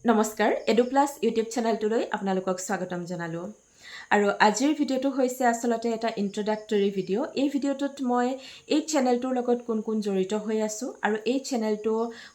নমস্কাৰ এডুপ্লাস ইউটিউব চেনেলটোলৈ আপোনালোকক স্বাগতম জনালো আৰু আজিৰ ভিডিঅটো হৈছে আসলতে এটা ইন্ট্ৰোডাক্টৰী ভিডিঅ এই ভিডিঅটোত মই এই চেনেলটোৰ লগত কোন জড়িত হৈ আছো আৰু এই চেনেলটো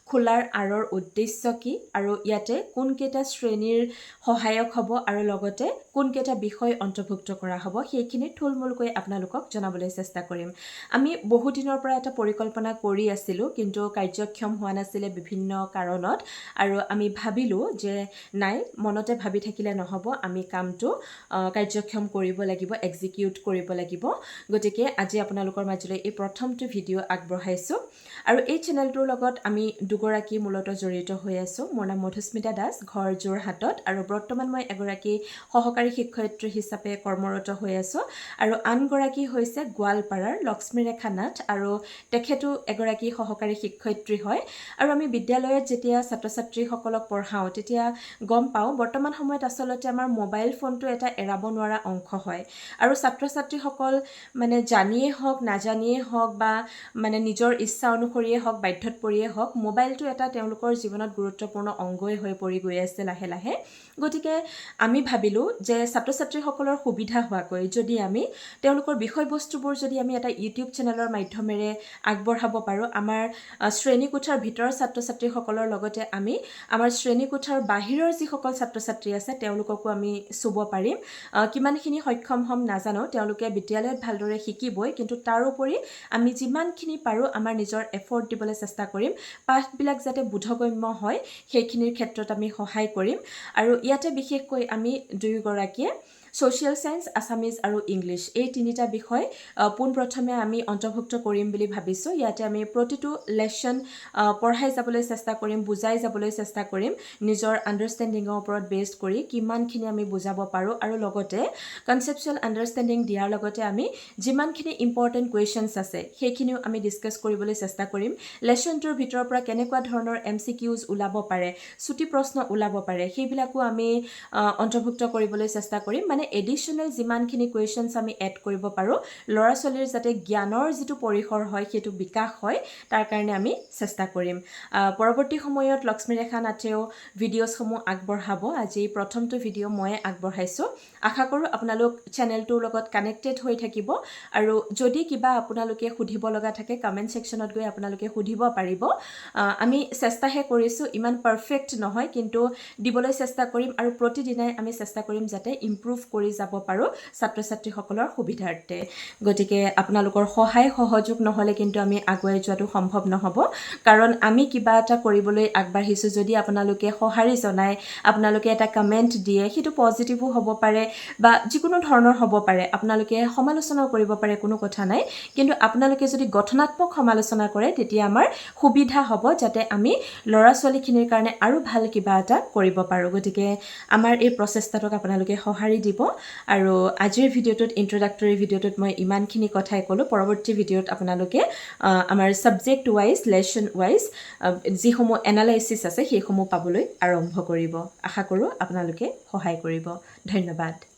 খোলাৰ আৰৰ উদ্দেশ্য কি আৰু ইয়াতে কোন কেটা শ্ৰেণীৰ সহায়ক হ'ব আৰু লগতে কোন কেটা বিষয় অন্তৰ্ভুক্ত কৰা হ'ব সেইখিনি থুলমূলকৈ আপোনালোকক জনাবলৈ চেষ্টা কৰিম আমি বহু দিনৰ পৰা এটা পৰিকল্পনা কৰি আছিলো কিন্তু কাৰ্যক্ষম হোৱা নাছিলে বিভিন্ন কাৰণত আৰু আমি ভাবিলো যে নাই মনতে ভাবি থাকিলে নহব আমি কামটো কাৰ্যক্ষম কৰিব লাগিব এক্সিকিউট কৰিব লাগিব গতিকে আজি আপোনালোকৰ মাজলৈ এই প্ৰথমটো ভিডিঅ' আগবঢ়াইছো আৰু এই চেনেলটোৰ লগত আমি দুগৰাকী মূলত জড়িত হৈ আছো মোৰ নাম মধুস্মিতা দাস ঘৰ যোৰহাটত আৰু বৰ্তমান মই এগৰাকী সহকাৰী শিক্ষয়িত্ৰী হিচাপে কৰ্মৰত হৈ আছো আৰু আনগৰাকী হৈছে গোৱালপাৰাৰ লক্ষ্মীৰেখা নাথ আৰু তেখেতো এগৰাকী সহকাৰী শিক্ষয়িত্ৰী হয় আৰু আমি বিদ্যালয়ত যেতিয়া ছাত্ৰ-ছাত্ৰীসকলক পঢ়াও তেতিয়া গম পাও বৰ্তমান সময়ত আসলতে আমাৰ মোবাইল ফোনটো এটা এৰাব নোৱাৰা অংশ হয় আৰু ছাত্ৰ-ছাত্ৰীসকল মানে জানিয়ে হওক নাজানিয়ে হওক বা মানে নিজৰ ইচ্ছা অনুসৰিয়ে হওক বাধ্যত পৰিয়ে হওক মোবাইলটো এটা তেওঁলোকৰ জীৱনত গুৰুত্বপূৰ্ণ অংগই হৈ পৰি গৈ আছে লাহে লাহে গতিকে আমি ভাবিলো যে ছাত্ৰ-ছাত্ৰীসকলৰ সুবিধা হোৱাকৈ যদি আমি তেওঁলোকৰ বিষয়বস্তুবোৰ যদি আমি এটা ইউটিউব চেনেলৰ মাধ্যমেৰে আগবঢ়াব পাৰো আমাৰ শ্ৰেণীকোঠাৰ ভিতৰৰ ছাত্ৰ-ছাত্ৰীসকলৰ লগতে আমি আমাৰ শ্ৰেণীকোঠাৰ বাহিৰৰ যিসকল ছাত্ৰ-ছাত্ৰী আছে তেওঁলোককো আমি চুব পাৰিম কিমানখিনি সক্ষম হম নাজানো তেওঁলোকে বিদ্যালয়ত ভালদৰে শিকিবই কিন্তু তাৰ উপৰি আমি যিমানখিনি পাৰো আমাৰ নিজৰ এফৰ্ট দিবলৈ চেষ্টা কৰিম পাঠবিলাক যাতে বোধগম্য হয় সেইখিনিৰ ক্ষেত্ৰত আমি সহায় কৰিম আৰু ইয়াতে বিশেষকৈ আমি দুয়োগৰাকীয়ে সোশিয়াল সায়েন্স আসামিজ আৰু ইংলিশ এই তিনিটা বিষয় পোনপ্ৰথমে আমি অন্তৰ্ভুক্ত কৰিম বুলি ভাবিছো ইয়াতে আমি প্ৰতিটো লেসন পঢ়াই যাবলৈ চেষ্টা কৰিম বুজাই যাবলৈ চেষ্টা কৰিম নিজৰ আন্ডাৰষ্টেণ্ডিংৰ ওপৰত বেছড কৰি কিমানখিনি আমি বুজাব পাৰো আৰু লগতে কনসেপচুৱেল আন্ডাৰষ্টেণ্ডিং দিয়াৰ লগতে আমি যিমানখিনি ইম্পৰ্টেন্ট কোৱেশ্চনছ আছে সেইখিনিও আমি ডিসকাস কৰিবলৈ চেষ্টা কৰিম লেসনটোৰ ভিতৰৰ পৰা কেনেকুৱা ধৰণৰ এমসিকিউজ ওলাব পাৰে ছুটি প্ৰশ্ন ওলাব পাৰে সেইবিলাকো আমি অন্তৰ্ভুক্ত কৰিবলৈ চেষ্টা কৰিম মানে এডিশনাল যিমানখিনি কোৱেশ্চনছ আমি এড কৰিব পাৰো ল'ৰা ছোৱালীৰ যাতে জ্ঞানৰ যিটো পৰিসৰ হয় সেইটো বিকাশ হয় তাৰ কাৰণে আমি চেষ্টা কৰিম পৰৱৰ্তী সময়ত লক্ষ্মীৰেখা নাথেও ভিডিঅ'সমূহ আগবঢ়াব আজি প্ৰথমটো ভিডিঅ' মই আগবঢ়াইছো আশা কৰো আপোনালোক চেনেলটোৰ লগত কানেক্টেড হৈ থাকিব আৰু যদি কিবা আপোনালোকে সুধিব লগা থাকে কমেন্ট সেকশনত গৈ আপোনালোকে সুধিব পাৰিব আমি চেষ্টাহে কৰিছো ইমান পাৰফেক্ট নহয় কিন্তু দিবলৈ চেষ্টা কৰিম আৰু প্ৰতিদিনাই আমি চেষ্টা কৰিম যাতে ইমপ্ৰুভ কৰি যাব পাৰো ছাত্ৰ-ছাত্ৰীসকলৰ সুবিধাৰ্থে গতিকে আপোনালোকৰ সহায় সহযোগ নহলে কিন্তু আমি আগুৱাই যোৱাটো সম্ভৱ নহব কাৰণ আমি কিবা এটা কৰিবলৈ আগবাঢ়িছো যদি আপোনালোকে সহাৰি জনায় আপোনালোকে এটা কমেন্ট দিয়ে সেইটো পজিটিভো হ'ব পাৰে বা যিকোনো ধৰণৰ হ'ব পাৰে আপোনালোকে সমালোচনা কৰিব পাৰে কোনো কথা নাই কিন্তু আপোনালোকে যদি গঠনাত্মক সমালোচনা কৰে তেতিয়া আমাৰ সুবিধা হ'ব যাতে আমি ল'ৰা ছোৱালীখিনিৰ কাৰণে আৰু ভাল কিবা এটা কৰিব পাৰো গতিকে আমাৰ এই প্ৰচেষ্টাটোক আপোনালোকে সহাৰি দিব আৰু আজিৰ ভিডিঅ'টোত ইন্ট্ৰোডাক্টৰী ভিডিঅ'টোত মই ইমানখিনি কথাই ক'লো পৰৱৰ্তী ভিডিঅ'ত আপোনালোকে আমাৰ সাবজেক্ট ওয়াইজ লেসন ওয়াইজ যিসমূহ এনালাইসিস আছে সেইসমূহ পাবলৈ আৰম্ভ কৰিব আশা কৰো আপোনালোকে সহায় কৰিব ধন্যবাদ